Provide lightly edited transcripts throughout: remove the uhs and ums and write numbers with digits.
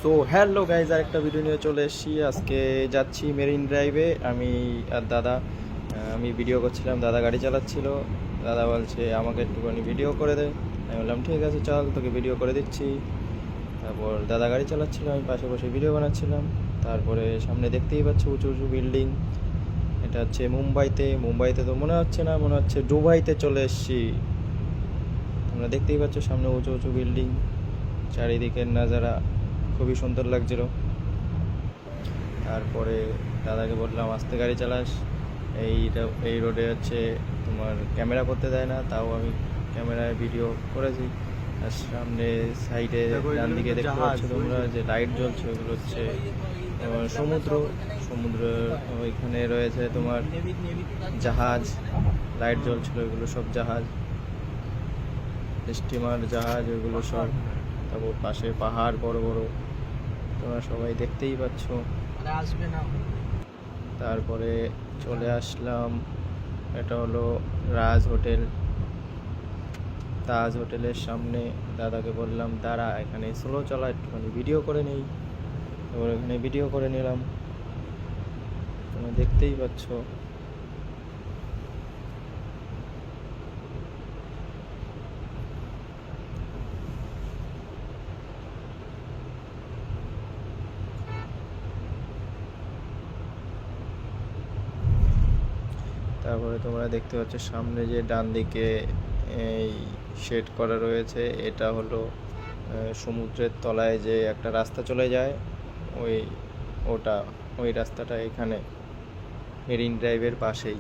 So hello guys, আর একটা video নিয়ে চলে এসেছি। আজকে যাচ্ছি মেরিন ড্রাইভে, আমি আর দাদা। আমি ভিডিও করছিলাম, দাদা গাড়ি চালাচ্ছিল। দাদা বলছে আমাকে একটুখানি ভিডিও করে দে। আমি বললাম ঠিক আছে চল, তোকে ভিডিও করে দিচ্ছি। তারপর দাদা গাড়ি চালাচ্ছিল, আমি পাশে বসে ভিডিও বানাচ্ছিলাম। তারপরে সামনে দেখতেই পাচ্ছ উঁচু উঁচু বিল্ডিং। এটা হচ্ছে মুম্বাইতে তো মনে হচ্ছে না, মনে হচ্ছে দুবাইতে চলে এসেছি। তোমরা দেখতেই পাচ্ছ সামনে উঁচু উঁচু বিল্ডিং, চারিদিকের নাজারা খুবই সুন্দর লাগছিল। তারপরে দাদাকে বললাম আস্তে গাড়ি চালাস, এই রোডে হচ্ছে তোমার ক্যামেরা করতে দেয় না, তাও আমি ক্যামেরায় ভিডিও করেছি। আর সামনে সাইডে ডান দিকে দেখতে পাচ্ছ তোমরা যে লাইট জ্বলছে, ওগুলো হচ্ছে তোমার সমুদ্র ওইখানে রয়েছে তোমার জাহাজ, লাইট জ্বলছিল, ওইগুলো সব জাহাজ, স্টিমার জাহাজ, ওইগুলো সব। তারপর পাশে পাহাড় বড় বড়, তোমরা সবাই দেখতেই পাচ্ছ। তারপরে চলে আসলাম, এটা হলো রাজ হোটেল। তাজ হোটেলের সামনে দাদাকে বললাম দাঁড়া, এখানে স্লো চলা, একটুখানি ভিডিও করে নেই। তারপর এখানে ভিডিও করে নিলাম, তোমরা দেখতেই পাচ্ছ। তারপরে তোমরা দেখতে পাচ্ছ সামনে যে ডান দিকে এই শেড করা রয়েছে, এটা হলো সমুদ্রের তলায় যে একটা রাস্তা চলে যায়, ওই ওই রাস্তাটা এখানে মেরিন ড্রাইভের পাশেই।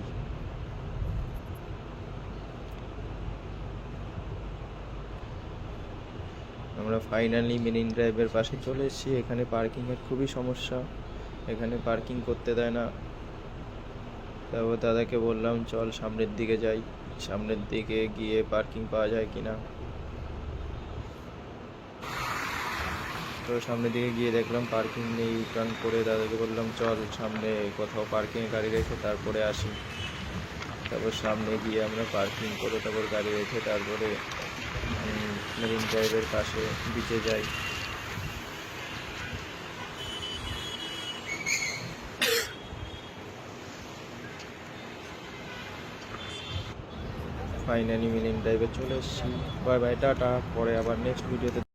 আমরা ফাইনালি মেরিন ড্রাইভের পাশে চলে এসেছি। এখানে পার্কিংয়ের খুবই সমস্যা, এখানে পার্কিং করতে দেয় না। তারপর দাদাকে বললাম চল সামনের দিকে যাই, সামনের দিকে গিয়ে পার্কিং পাওয়া যায় কিনা। তো সামনের দিকে গিয়ে দেখলাম পার্কিং নেই। টার্ন করে দাদাকে বললাম চল সামনে কোথাও পার্কিংয়ে গাড়ি রেখে তারপরে আসি। তারপর সামনে গিয়ে আমরা পার্কিং করে তারপর গাড়ি রেখে তারপরে মেরিন ড্রাইভের পাশে বিচে যাই। ফাইনালি মেরিন ড্রাইভে চলে এসেছি। Bye bye, tata. পরে আবার নেক্সট ভিডিওতে